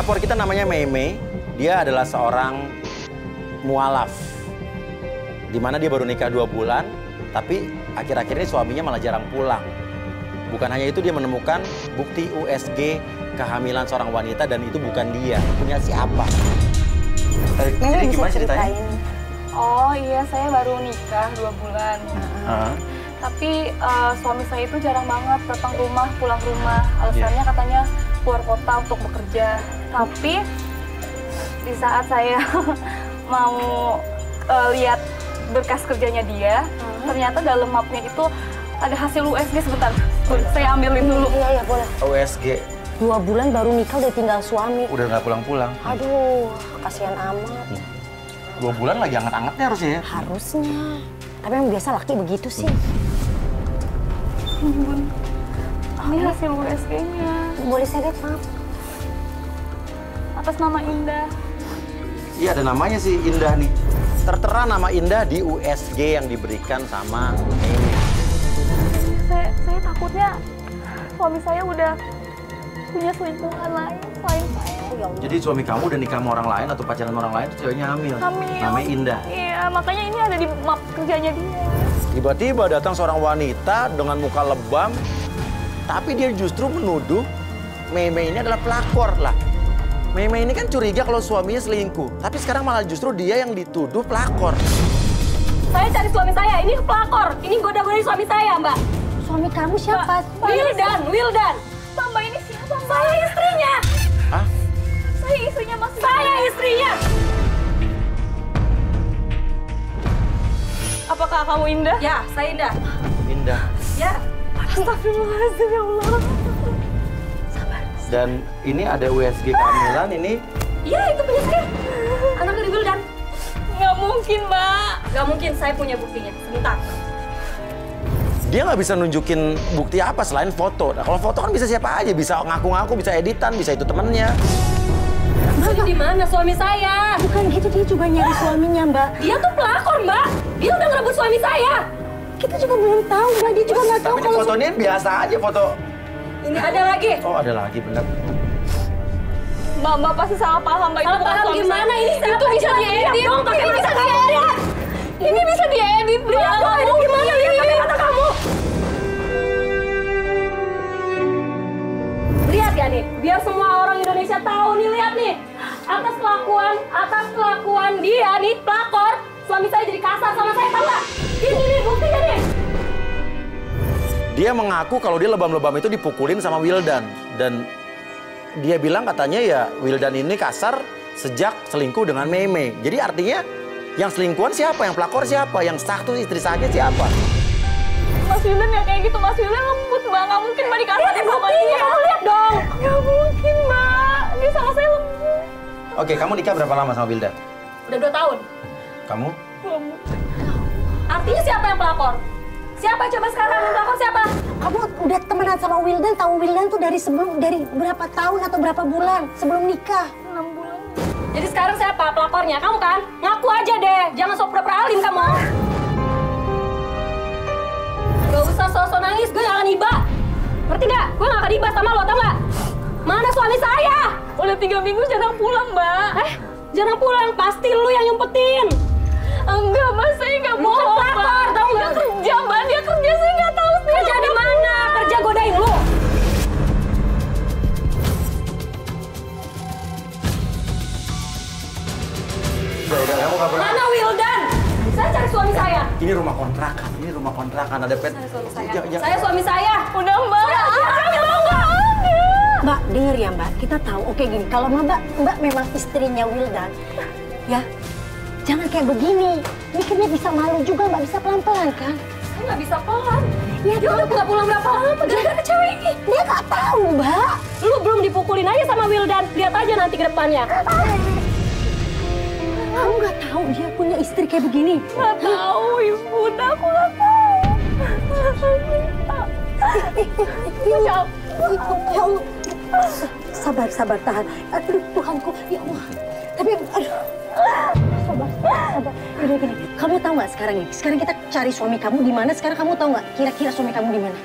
Pelakor kita namanya Mei. Dia adalah seorang mualaf. Di mana dia baru nikah 2 bulan, tapi akhir-akhir ini suaminya malah jarang pulang. Bukan hanya itu, dia menemukan bukti USG kehamilan seorang wanita dan itu bukan dia. Punya siapa? Jadi gimana ceritanya? Oh iya, saya baru nikah 2 bulan. Tapi suami saya itu jarang banget datang rumah, pulang rumah. Alasannya katanya keluar kota untuk bekerja. Tapi di saat saya mau lihat berkas kerjanya dia, ternyata dalam mapnya itu ada hasil USG. Sebentar, saya ambilin dulu. Iya, boleh. USG. 2 bulan baru nikah udah tinggal suami. Udah nggak pulang-pulang. Aduh, kasihan amat. 2 bulan lagi anget-angetnya harusnya ya? Harusnya. Tapi yang biasa laki begitu sih. Bun, ini hasil USG-nya. Boleh saya lihat, maaf? Atas nama Indah. Iya, ada namanya sih, Indah nih. Tertera nama Indah di USG yang diberikan sama Mei. Saya takutnya suami saya udah punya selingkuhan lain selain saya. Jadi suami kamu udah nikah sama orang lain atau pacaran orang lain, terus ceweknya hamil? Hamil. Namanya Indah? Iya, makanya ini ada di map kerjanya dia. Tiba-tiba datang seorang wanita dengan muka lebam, tapi dia justru menuduh Mei ini adalah pelakor lah. Mei ini kan curiga kalau suaminya selingkuh, tapi sekarang malah justru dia yang dituduh pelakor. Saya cari suami saya, ini pelakor. Ini goda-godain suami saya, Mbak. Suami kamu siapa? Wildan. Mbak, ini siapa, Mbak? Saya istrinya. Hah? Saya istrinya, Mas. Saya istrinya. Apakah kamu Indah? Ya, saya Indah. Indah. Ya. Astagfirullahaladzim, ya Allah. Dan ini ada USG kehamilan ini. Iya, itu punya saya. Anak dari Wildan. Nggak mungkin, Mbak. Nggak mungkin, saya punya buktinya. Sebentar. Dia nggak bisa nunjukin bukti apa selain foto. Nah, kalau foto kan bisa siapa aja, bisa ngaku-ngaku, bisa editan, bisa itu temennya. Mbak, di mana suami saya? Bukan gitu, dia juga nyari suaminya, Mbak. Dia tuh pelakor, Mbak. Dia udah ngerebut suami saya. Kita juga belum tahu, Mbak. Dia juga nggak tahu Tapi kalau... fotonya biasa aja foto. Ini ada lagi. Oh, ada lagi, bener. Mbak pasti salah paham, Mbak. Salah paham gimana? Ini itu bisa diedit. Ini bisa diedit. Ini bisa diedit, Mbak. Lihat tuh, edit gimana? Lihat pakai mata kamu. Lihat ya nih, biar semua orang Indonesia tahu nih, lihat nih. Atas kelakuan dia nih, pelakor, suami saya jadi kasar sama saya, tahu nggak? Ini nih buktinya nih. Dia mengaku kalau dia lebam-lebam itu dipukulin sama Wildan. Dan dia bilang katanya ya Wildan ini kasar sejak selingkuh dengan Mei. Jadi artinya yang selingkuhan siapa? Yang pelakor siapa? Yang satu istri saja siapa? Mas Wildan ya kayak gitu. Mas Wildan lembut, Mbak. Nggak mungkin Mbak dikasarin sama dia. Kamu lihat dong. Nggak mungkin, Mbak. Dia sama saya lembut. Oke, kamu nikah berapa lama sama Wildan? Udah 2 tahun. Kamu? Lembut. Artinya siapa yang pelakor? Siapa coba sekarang yang pelakor siapa? Kamu udah temenan sama Wildan, tahu Wildan tuh dari berapa tahun atau berapa bulan sebelum nikah? 6 bulan. Jadi sekarang siapa pelakornya? Kamu kan? Ngaku aja deh. Jangan sok pura-pura alim kamu. Gak usah sok-sok nangis. Gue gak akan iba. Ngerti gak? Gue gak akan iba sama lo, tau gak? Mana suami saya? Udah 3 minggu jarang pulang, Mbak. Jarang pulang. Pasti lu yang nyumpetin. Enggak, Mbak. Saya nggak Lu kan bohong, pelakor, Mbak. tau nggak? Dia kerja, Mbak. Dia kerja. Saya nggak tahu. Kerja di mana? Kerja godain lu. Udah, kamu nggak pernah. Mana Wildan? Saya cari suami saya. Ini rumah kontrakan. Ini rumah kontrakan. Ada pet. Saya suami saya. Jangan- Saya suami saya. Udah, Mbak. Nggak ada. Mbak, denger ya, Mbak. Kita tahu, oke gini, kalau Mbak memang istrinya Wildan, ya, jangan kayak begini. Mikirnya bisa malu juga, Mbak. Bisa pelan-pelan, kan? Saya nggak bisa pelan. Ya, Dia udah nggak pulang berapa lama gara-gara ke cewek ini. Dia nggak tahu, Mbak. Lu belum dipukulin aja sama Wildan. Lihat aja nanti ke depannya. Kamu nggak tahu dia punya istri kayak begini. Nggak tahu, Ibu. Aku nggak tahu. Ya Allah. Sabar, tahan. Aduh, Tuhanku, ya Allah. Tapi, aduh. Sabar. Udah gini, kamu tahu nggak sekarang ini? Sekarang kita cari suami kamu di mana? Sekarang kamu tahu nggak kira-kira suami kamu di mana?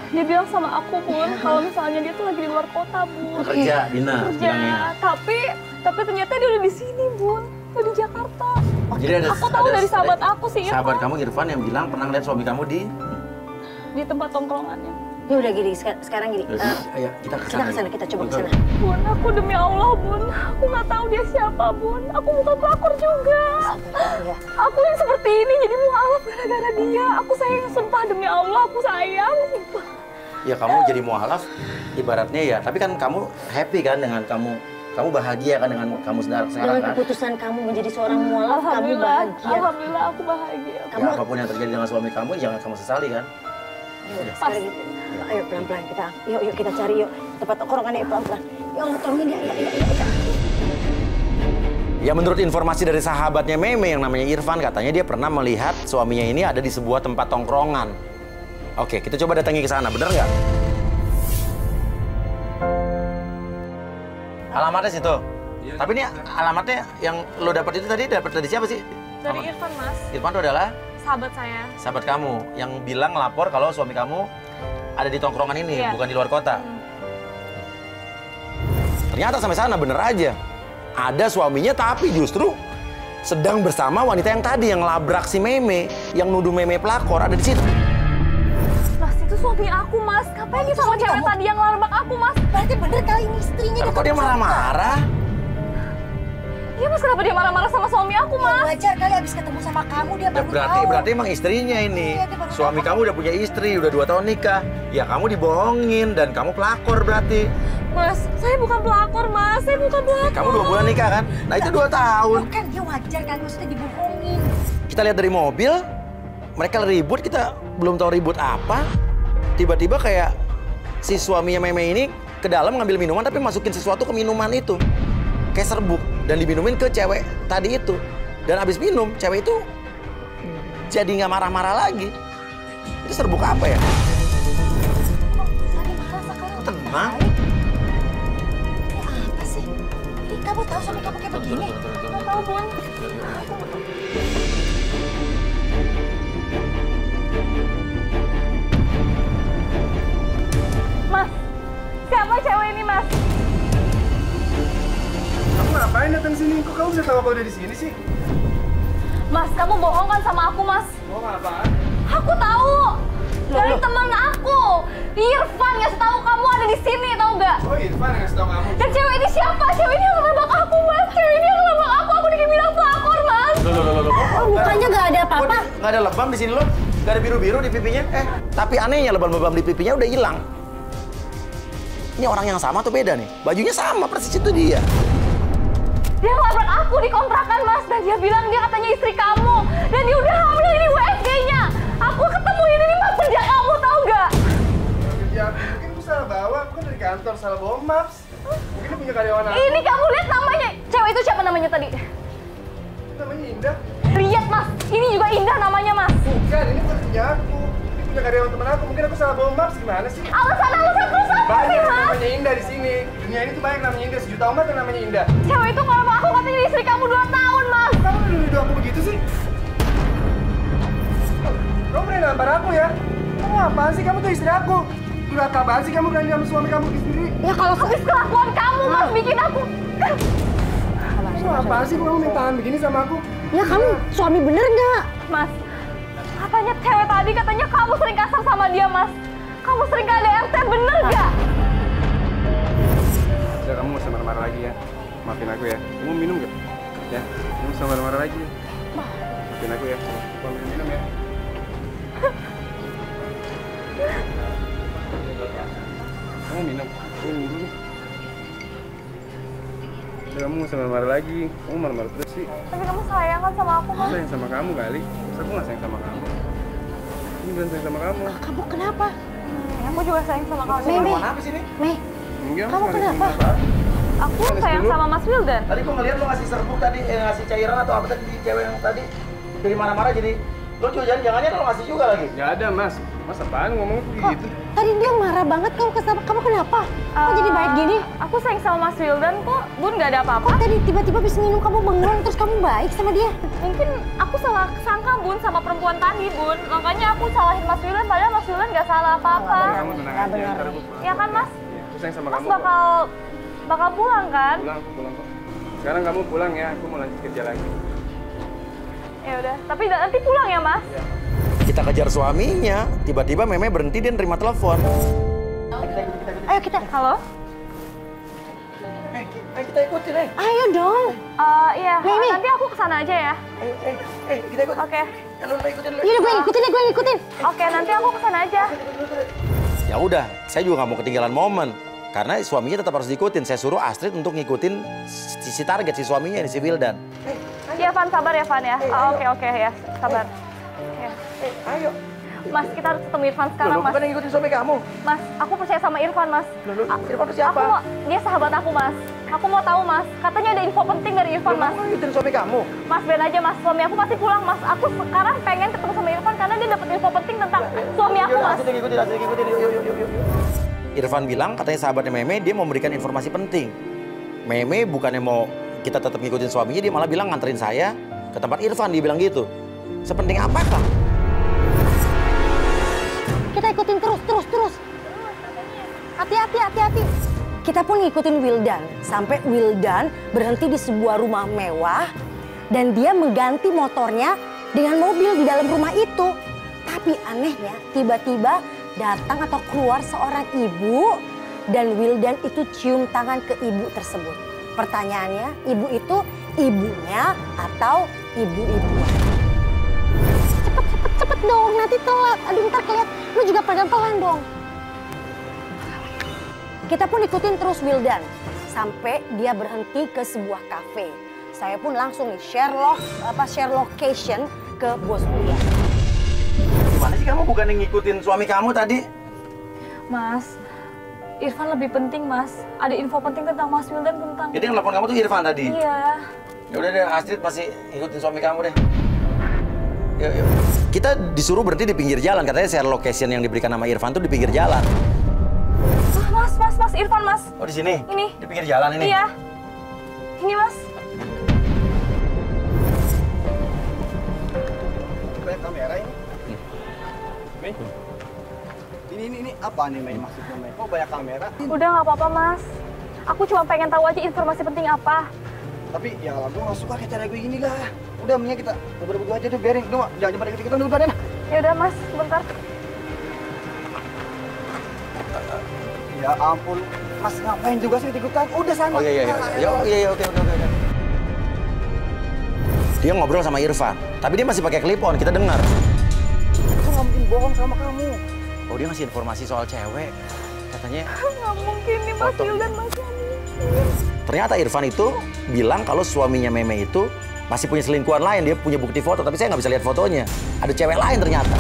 Dia bilang sama aku, Bun, kalau misalnya dia tuh lagi di luar kota, Bun. Kerja, Dina. Kerja, tapi ternyata dia udah di sini, Bun. Udah di Jakarta. Jadi aku tahu dari sahabat aku sih, Irfan. Sahabat kamu Irfan yang bilang pernah lihat suami kamu di tempat tongkrongannya. Ya udah gini, sekarang gini. Ayo, kita Kita kesana, kita coba kesana. Bun, aku demi Allah, Bun. Aku nggak tahu dia siapa, Bun. Aku bukan pelakor juga. Ya. Aku yang seperti ini jadi mualaf gara-gara dia. Aku sayang, sumpah demi Allah, aku sayang. Sumpah. Ya kamu jadi mualaf ibaratnya ya, tapi kan kamu happy kan dengan kamu bahagia kan dengan kamu sekarang Dengan kan? keputusan kamu menjadi seorang mualaf, kamu bahagia. Alhamdulillah, aku bahagia. Ya apapun yang terjadi dengan suami kamu jangan kamu sesali kan? Yaudah, sekarang gitu. Ayo pelan-pelan kita. Yuk kita cari yuk tempat tongkrongan yuk pelan-pelan. Ya Allah tolongin dia. Ya menurut informasi dari sahabatnya Meme yang namanya Irfan, katanya dia pernah melihat suaminya ini ada di sebuah tempat tongkrongan. Oke, kita coba datangi ke sana, bener nggak? Alamatnya situ. Ya. Tapi ini alamatnya yang lo dapat itu tadi dapat dari siapa sih? Dari Irfan, Mas. Irfan itu adalah Sahabat saya. sahabat kamu yang bilang lapor kalau suami kamu ada di tongkrongan ini, Iya. bukan di luar kota. Ternyata sampai sana bener aja. Ada suaminya tapi justru sedang bersama wanita yang tadi yang labrak si Meme, yang nuduh Meme pelakor ada di situ. Mas, itu suami aku, Mas. Ngapain dia sama cewek tadi yang labrak aku, Mas? Berarti bener kali ini istrinya. Kok dia marah-marah? Iya, Mas, kenapa dia marah-marah sama suami aku, Mas? Wajar kali abis ketemu sama kamu dia baru tahu. Berarti emang istrinya ini. Iya, dia baru Suami kamu udah punya istri, udah 2 tahun nikah. Ya kamu dibohongin dan kamu pelakor berarti. Mas, saya bukan pelakor, Mas. Saya bukan pelakor. Kamu 2 bulan nikah kan? Nah itu 2 tahun. Kan dia wajar kan maksudnya dibohongin. Kita lihat dari mobil, mereka ribut, kita belum tahu ribut apa. Tiba-tiba kayak si suaminya Meme ini ke dalam ngambil minuman tapi masukin sesuatu ke minuman itu. Kayak serbuk dan diminumin ke cewek tadi itu. Dan abis minum, cewek itu jadi nggak marah-marah lagi. Itu serbuk apa ya? Tadi marah sekarang. Tenang. Ya apa sih? Ini kamu tahu suami kamu kayak begini? Nggak tahu, Bun. Mas, siapa cewek ini, Mas? Kamu ngapain datang sini? Kok kamu bisa tahu aku udah di sini sih? Mas, kamu bohong kan sama aku, Mas? Oh, apaan? Aku tahu. Dari teman aku. Irfan ngasih tahu kamu ada di sini, tahu nggak? Oh, Irfan yang ngasih tahu kamu. Dan cewek ini siapa? Cewek ini yang ngelabrak aku, Mas. Cewek ini yang ngelabrak aku. Aku dibilang pelakor, Mas. Loh. Oh, mukanya nggak ada apa-apa. Nggak ada lebam di sini loh. Nggak ada biru-biru di pipinya. Tapi anehnya lebam-lebam di pipinya udah hilang. Ini orang yang sama tuh beda nih. Bajunya sama, persis itu dia. Dia ngelabrak aku di kontrakan, Mas. Dan dia bilang dia katanya istri kamu. Dan dia udah hamil, ini USG-nya. Aku ketemu ini Mas kerja kamu, tahu nggak? Kerja aku. Mungkin aku salah bawa. Aku kan dari kantor, salah bawa maps. Mungkin dia punya karyawan aku. Ini kamu lihat namanya. Cewek itu siapa namanya tadi? Namanya Indah. Lihat, Mas. Ini juga Indah namanya, Mas. Bukan, ini bukan punya aku. Ini punya karyawan teman aku. Mungkin aku salah bawa maps. Gimana sih? Alasan terus apa sih, Banyak yang Mas? namanya Indah di sini. Dunia ini tuh banyak namanya Indah. Sejuta umat yang namanya Indah. Cewek itu kalau aku katanya istri kamu 2 tahun, Mas. Kamu udah nuduh aku begitu sih? Kamu berani nampar aku ya? Kamu apaan sih? Kamu tuh istri aku. Durhaka banget sih kamu berani sama suami kamu sendiri. Ya kalau Habis kelakuan kamu, Mas, bikin aku. Kamu apaan sih kamu mintaan begini sama aku? ya kamu suami bener nggak? Mas, katanya cewek tadi katanya kamu sering kasar sama dia, Mas. Kamu sering KDRT, bener nggak? Udah, kamu gak usah marah-marah lagi ya. Maafin aku ya. Kamu minum gak? Ya, kamu gak usah marah-marah lagi. Maafin aku ya. Kamu minum ya. Kamu minum. Kamu minum dulu. Udah, kamu gak usah marah-marah lagi. Kamu marah-marah terus sih. Tapi kamu sayang kan sama aku, Aku Mas. sayang sama kamu kali. Terus aku gak sayang sama kamu. Ini bukan sayang sama kamu. Kamu kenapa? Aku juga sayang sama kamu. Meme, Apa sih ini? Mei, Enggak, Kamu sayang sama kenapa? apa? Aku sayang sama Mas Wildan. Tadi gua ngeliat lo ngasih serbuk tadi, ngasih cairan atau apa tadi di cewek yang tadi. Dari marah-marah jadi Lo juga jangan-jangan lo ngasih juga lagi. Nggak ada, Mas. Mas apaan ngomong begitu? Tadi dia marah banget kamu kamu kenapa? Kok jadi baik gini? Aku sayang sama Mas Wildan kok, Bun nggak ada apa-apa. Kok tadi tiba-tiba habis minum kamu bengong terus kamu baik sama dia? Mungkin aku salah sangka Bun sama perempuan tadi Bun, makanya aku salahin Mas Wildan padahal Mas Wildan nggak salah apa-apa. Kamu tenang aja, ntar aku pulang. Ya kan Mas? Aku sayang sama Mas kamu kok. bakal pulang kan? Pulang kok. Sekarang kamu pulang ya, aku mau lanjut kerja lagi. Ya udah, tapi nanti pulang ya Mas? Ya. Kita kejar suaminya, tiba-tiba Meme berhenti dia nerima telepon. Ayo kita. Halo? Kita ikutin, Ayo dong. Iya, Mimi. nanti aku kesana aja ya. Kita ikut. Oke. Yaudah gue ngikutin. Oke, nanti aku kesana aja. Ya udah, saya juga nggak mau ketinggalan momen. Karena suaminya tetap harus diikutin. Saya suruh Astrid untuk ngikutin si target, si suaminya ini, si Wildan. Iya, Van, sabar ya, Van ya. Oke ya, sabar. Ya. Ayo. Mas, kita harus ketemu Irfan sekarang, Mas. Bukan yang ngikutin suami kamu. Mas, aku percaya sama Irfan, Mas. Irfan itu siapa? Dia sahabat aku, Mas. Aku mau tahu, Mas. Katanya ada info penting dari Irfan, Mas. Ngikutin suami kamu. Mas, biarin aja, Mas. Suami aku pasti pulang, Mas. Aku sekarang pengen ketemu sama Irfan karena dia dapat info penting tentang suami aku, Mas. Astrid ngikutin. Yuk. Irfan bilang katanya sahabatnya Meme, dia mau memberikan informasi penting. Meme bukannya mau kita tetap ngikutin suaminya, dia malah bilang nganterin saya ke tempat Irfan, dia bilang gitu. Sepenting apakah? Kita ikutin terus. Hati-hati. Kita pun ngikutin Wildan sampai Wildan berhenti di sebuah rumah mewah dan dia mengganti motornya dengan mobil di dalam rumah itu. Tapi anehnya tiba-tiba datang atau keluar seorang ibu dan Wildan itu cium tangan ke ibu tersebut. Pertanyaannya, ibu itu ibunya atau ibu-ibuan? Cepet dong, nanti telat. Aduh, ntar keliat. Lu juga pelan-pelan dong. Kita pun ikutin terus Wildan sampai dia berhenti ke sebuah kafe. Saya pun langsung nih share location ke bos Wildan. Gimana sih kamu bukan yang ngikutin suami kamu tadi? Mas, Irfan lebih penting, Mas. Ada info penting tentang Mas Wildan tentang... Jadi yang telepon kamu tuh Irfan tadi? Iya. Ya udah deh, Astrid masih ikutin suami kamu deh. Yuk. Kita disuruh berhenti di pinggir jalan. Katanya share location yang diberikan nama Irfan tuh di pinggir jalan. Mas, Irfan, Mas. Oh, di sini? Ini. Di pinggir jalan ini? Iya. Ini, Mas. Banyak kamera ini. Mei. Ini apa nih, Mei, maksudnya, Mei? Kok banyak kamera? Udah nggak apa-apa, Mas. Aku cuma pengen tahu aja informasi penting apa. Tapi ya kalau gue nggak suka kayak cara gue gini lah. Udah, mendingan kita berdua aja deh, biarin. Udah, jangan pada ikut-ikutan dulu, badan. Ya udah, Mas, sebentar. Ya ampun, Mas ngapain juga sih ikutan? Udah sana. Oh iya, oke. Dia ngobrol sama Irfan, tapi dia masih pakai clip on, kita dengar. Aku nggak mungkin bohong sama kamu. Oh, dia ngasih informasi soal cewek. Katanya Nggak mungkin nih, Mas Wildan, Mas. ternyata Irfan itu bilang kalau suaminya Meme itu masih punya selingkuhan lain. Dia punya bukti foto, tapi saya nggak bisa lihat fotonya. Ada cewek lain ternyata.